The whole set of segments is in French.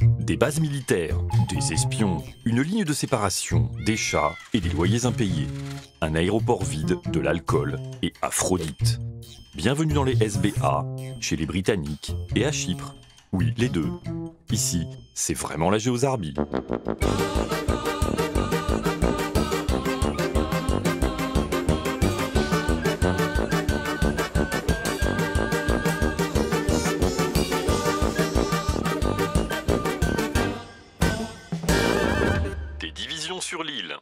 Des bases militaires, des espions, une ligne de séparation, des chats et des loyers impayés. Un aéroport vide, de l'alcool et Aphrodite. Bienvenue dans les SBA, chez les Britanniques et à Chypre. Oui, les deux. Ici, c'est vraiment la géozarbie. Sur l'île.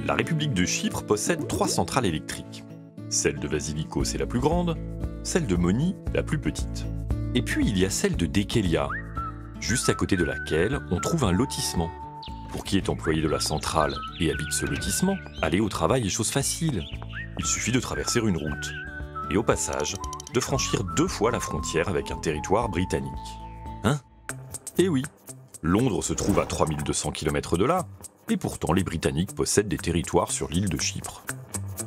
La République de Chypre possède 3 centrales électriques. Celle de Vasilikos est la plus grande, celle de Moni la plus petite. Et puis il y a celle de Dekelia, juste à côté de laquelle on trouve un lotissement. Pour qui est employé de la centrale et habite ce lotissement, aller au travail est chose facile. Il suffit de traverser une route. Et au passage, de franchir 2 fois la frontière avec un territoire britannique. Hein? Eh oui, Londres se trouve à 3200 km de là, et pourtant les Britanniques possèdent des territoires sur l'île de Chypre.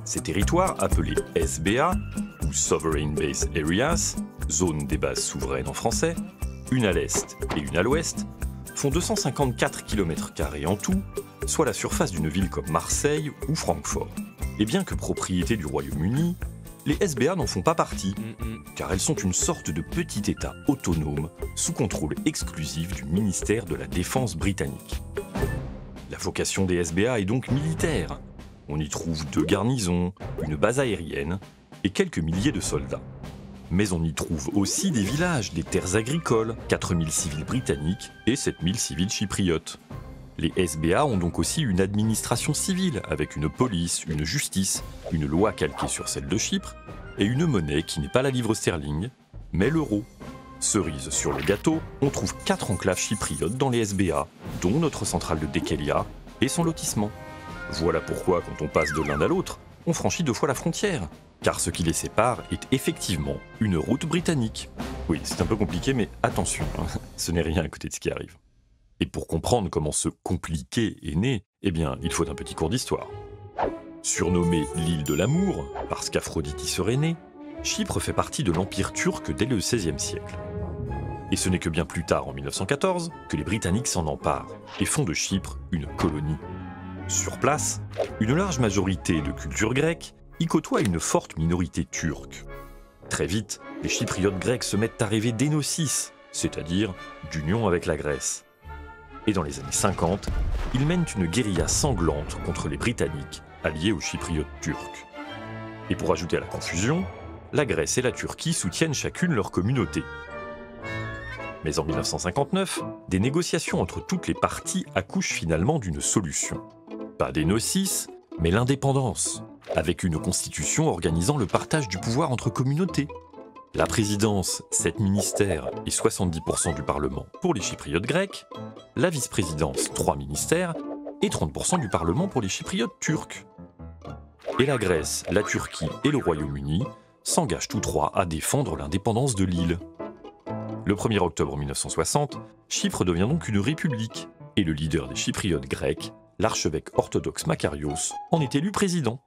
Ces territoires, appelés SBA, ou Sovereign Base Areas, zone des bases souveraines en français, une à l'est et une à l'ouest, font 254 km² en tout, soit la surface d'une ville comme Marseille ou Francfort. Et bien que propriété du Royaume-Uni, les SBA n'en font pas partie, car elles sont une sorte de petit État autonome sous contrôle exclusif du ministère de la Défense britannique. La vocation des SBA est donc militaire. On y trouve 2 garnisons, une base aérienne et quelques milliers de soldats. Mais on y trouve aussi des villages, des terres agricoles, 4000 civils britanniques et 7000 civils chypriotes. Les SBA ont donc aussi une administration civile, avec une police, une justice, une loi calquée sur celle de Chypre, et une monnaie qui n'est pas la livre sterling, mais l'euro. Cerise sur le gâteau, on trouve 4 enclaves chypriotes dans les SBA, dont notre centrale de Dekelia et son lotissement. Voilà pourquoi, quand on passe de l'un à l'autre, on franchit 2 fois la frontière, car ce qui les sépare est effectivement une route britannique. Oui, c'est un peu compliqué, mais attention, ce n'est rien à côté de ce qui arrive. Et pour comprendre comment ce compliqué est né, eh bien, il faut un petit cours d'histoire. Surnommée l'île de l'amour, parce qu'Aphrodite y serait née, Chypre fait partie de l'Empire turc dès le XVIe siècle. Et ce n'est que bien plus tard, en 1914, que les Britanniques s'en emparent et font de Chypre une colonie. Sur place, une large majorité de culture grecque y côtoie une forte minorité turque. Très vite, les Chypriotes grecs se mettent à rêver d'énocis, c'est-à-dire d'union avec la Grèce. Et dans les années 50, ils mènent une guérilla sanglante contre les Britanniques, alliés aux Chypriotes turcs. Et pour ajouter à la confusion, la Grèce et la Turquie soutiennent chacune leur communauté. Mais en 1959, des négociations entre toutes les parties accouchent finalement d'une solution. Pas d'énocis, mais l'indépendance, avec une constitution organisant le partage du pouvoir entre communautés. La présidence, 7 ministères et 70% du Parlement pour les Chypriotes grecs, la vice-présidence, 3 ministères et 30% du Parlement pour les Chypriotes turcs. Et la Grèce, la Turquie et le Royaume-Uni s'engagent tous 3 à défendre l'indépendance de l'île. Le 1er octobre 1960, Chypre devient donc une république, et le leader des Chypriotes grecs, l'archevêque orthodoxe Makarios, en est élu président.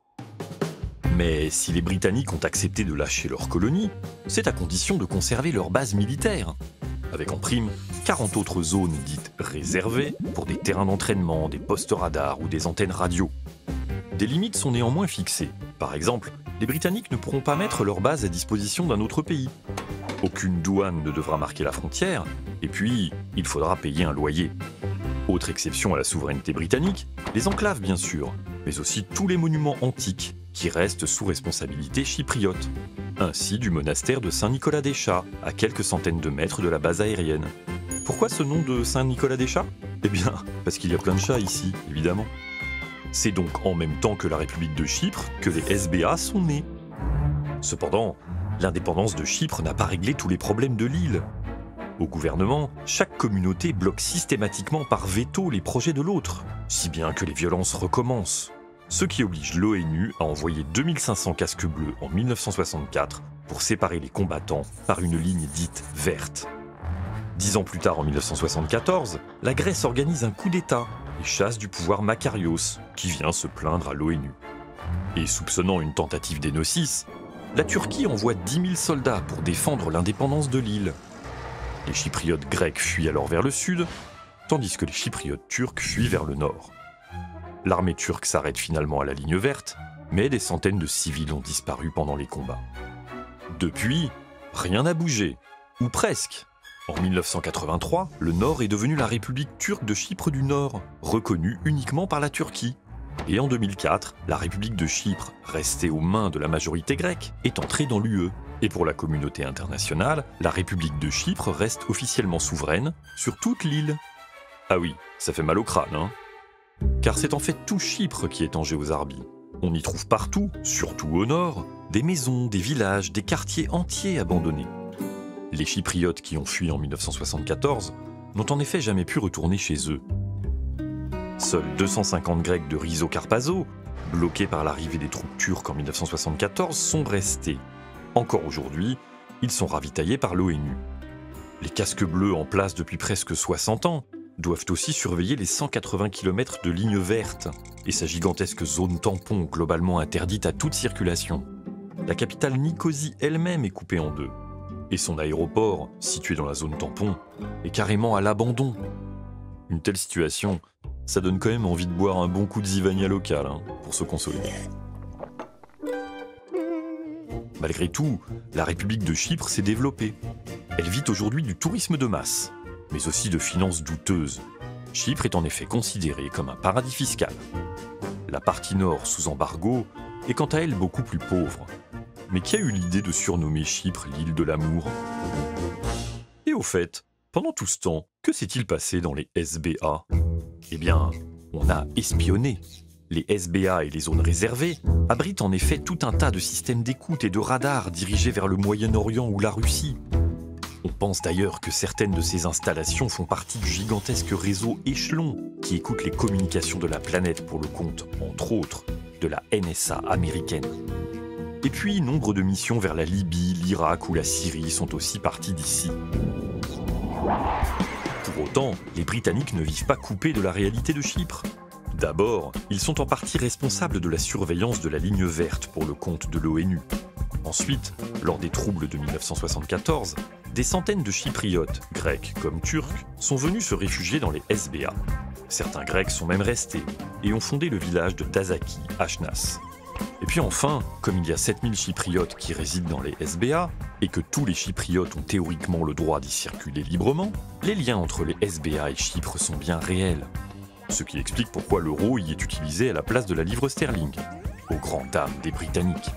Mais si les Britanniques ont accepté de lâcher leur colonie, c'est à condition de conserver leur base militaire, avec en prime 40 autres zones dites réservées pour des terrains d'entraînement, des postes radars ou des antennes radio. Des limites sont néanmoins fixées. Par exemple, les Britanniques ne pourront pas mettre leur base à disposition d'un autre pays. Aucune douane ne devra marquer la frontière, et puis il faudra payer un loyer. Autre exception à la souveraineté britannique, les enclaves bien sûr, mais aussi tous les monuments antiques qui restent sous responsabilité chypriote, ainsi du monastère de Saint-Nicolas-des-Chats, à quelques centaines de mètres de la base aérienne. Pourquoi ce nom de Saint-Nicolas-des-Chats? Eh bien, parce qu'il y a plein de chats ici, évidemment. C'est donc en même temps que la République de Chypre que les SBA sont nés. Cependant, l'indépendance de Chypre n'a pas réglé tous les problèmes de l'île. Au gouvernement, chaque communauté bloque systématiquement par veto les projets de l'autre, si bien que les violences recommencent. Ce qui oblige l'ONU à envoyer 2500 casques bleus en 1964 pour séparer les combattants par une ligne dite verte. 10 ans plus tard, en 1974, la Grèce organise un coup d'État et chasse du pouvoir Makarios, qui vient se plaindre à l'ONU. Et soupçonnant une tentative d'énocis, la Turquie envoie 10 000 soldats pour défendre l'indépendance de l'île. Les chypriotes grecs fuient alors vers le sud, tandis que les chypriotes turcs fuient vers le nord. L'armée turque s'arrête finalement à la ligne verte, mais des centaines de civils ont disparu pendant les combats. Depuis, rien n'a bougé, ou presque. En 1983, le Nord est devenu la République turque de Chypre du Nord, reconnue uniquement par la Turquie. Et en 2004, la République de Chypre, restée aux mains de la majorité grecque, est entrée dans l'UE. Et pour la communauté internationale, la République de Chypre reste officiellement souveraine sur toute l'île. Ah oui, ça fait mal au crâne, hein? Car c'est en fait tout Chypre qui est en Géosarbie. On y trouve partout, surtout au nord, des maisons, des villages, des quartiers entiers abandonnés. Les Chypriotes qui ont fui en 1974 n'ont en effet jamais pu retourner chez eux. Seuls 250 Grecs de Rizo-Carpazo, bloqués par l'arrivée des troupes turques en 1974, sont restés. Encore aujourd'hui, ils sont ravitaillés par l'ONU. Les casques bleus en place depuis presque 60 ans doivent aussi surveiller les 180 km de lignes vertes et sa gigantesque zone tampon globalement interdite à toute circulation. La capitale Nicosie elle-même est coupée en deux. Et son aéroport, situé dans la zone tampon, est carrément à l'abandon. Une telle situation, ça donne quand même envie de boire un bon coup de zivania local, hein, pour se consoler. Malgré tout, la République de Chypre s'est développée. Elle vit aujourd'hui du tourisme de masse, mais aussi de finances douteuses. Chypre est en effet considérée comme un paradis fiscal. La partie nord, sous embargo, est quant à elle beaucoup plus pauvre. Mais qui a eu l'idée de surnommer Chypre l'île de l'amour? Et au fait, pendant tout ce temps, que s'est-il passé dans les SBA? Eh bien, on a espionné. Les SBA et les zones réservées abritent en effet tout un tas de systèmes d'écoute et de radars dirigés vers le Moyen-Orient ou la Russie. On pense d'ailleurs que certaines de ces installations font partie du gigantesque réseau Échelon qui écoute les communications de la planète pour le compte, entre autres, de la NSA américaine. Et puis, nombre de missions vers la Libye, l'Irak ou la Syrie sont aussi parties d'ici. Pour autant, les Britanniques ne vivent pas coupés de la réalité de Chypre. D'abord, ils sont en partie responsables de la surveillance de la ligne verte pour le compte de l'ONU. Ensuite, lors des troubles de 1974, des centaines de Chypriotes, grecs comme turcs, sont venus se réfugier dans les SBA. Certains Grecs sont même restés et ont fondé le village de Tazaki, Ashnas. Et puis enfin, comme il y a 7000 Chypriotes qui résident dans les SBA, et que tous les Chypriotes ont théoriquement le droit d'y circuler librement, les liens entre les SBA et Chypre sont bien réels. Ce qui explique pourquoi l'euro y est utilisé à la place de la livre sterling, aux grandes dames des Britanniques.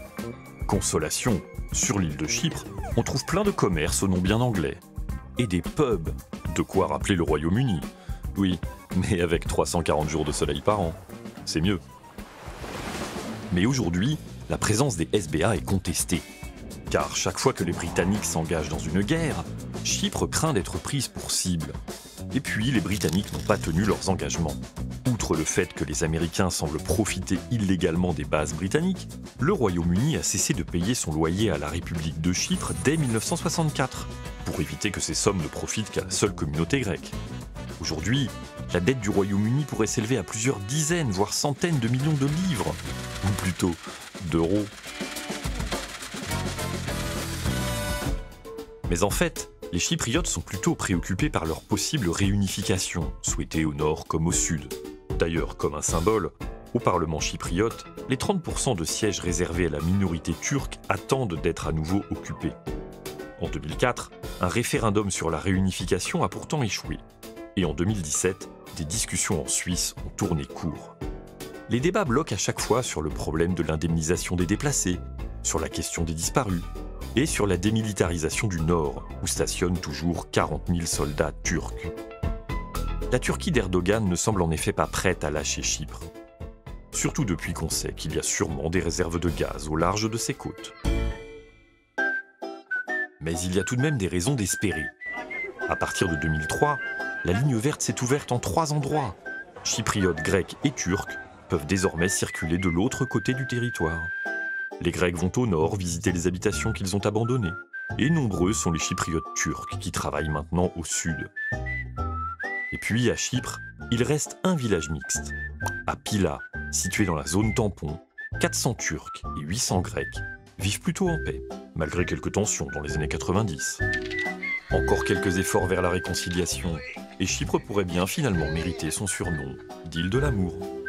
Consolation, sur l'île de Chypre, on trouve plein de commerces au nom bien anglais. Et des pubs, de quoi rappeler le Royaume-Uni. Oui, mais avec 340 jours de soleil par an. C'est mieux. Mais aujourd'hui, la présence des SBA est contestée. Car chaque fois que les Britanniques s'engagent dans une guerre, Chypre craint d'être prise pour cible. Et puis, les Britanniques n'ont pas tenu leurs engagements. Outre le fait que les Américains semblent profiter illégalement des bases britanniques, le Royaume-Uni a cessé de payer son loyer à la République de Chypre dès 1964, pour éviter que ces sommes ne profitent qu'à la seule communauté grecque. Aujourd'hui, la dette du Royaume-Uni pourrait s'élever à plusieurs dizaines, voire centaines de millions de livres, ou plutôt d'euros. Mais en fait, les Chypriotes sont plutôt préoccupés par leur possible réunification, souhaitée au nord comme au sud. D'ailleurs, comme un symbole, au Parlement chypriote, les 30% de sièges réservés à la minorité turque attendent d'être à nouveau occupés. En 2004, un référendum sur la réunification a pourtant échoué. Et en 2017, des discussions en Suisse ont tourné court. Les débats bloquent à chaque fois sur le problème de l'indemnisation des déplacés, sur la question des disparus, et sur la démilitarisation du Nord, où stationnent toujours 40 000 soldats turcs. La Turquie d'Erdogan ne semble en effet pas prête à lâcher Chypre. Surtout depuis qu'on sait qu'il y a sûrement des réserves de gaz au large de ses côtes. Mais il y a tout de même des raisons d'espérer. À partir de 2003, la ligne verte s'est ouverte en 3 endroits. Chypriotes, Grecs et Turcs peuvent désormais circuler de l'autre côté du territoire. Les Grecs vont au nord visiter les habitations qu'ils ont abandonnées. Et nombreux sont les Chypriotes turcs qui travaillent maintenant au sud. Et puis, à Chypre, il reste un village mixte. À Pila, situé dans la zone tampon, 400 Turcs et 800 Grecs vivent plutôt en paix, malgré quelques tensions dans les années 90. Encore quelques efforts vers la réconciliation, et Chypre pourrait bien finalement mériter son surnom d'île de l'amour.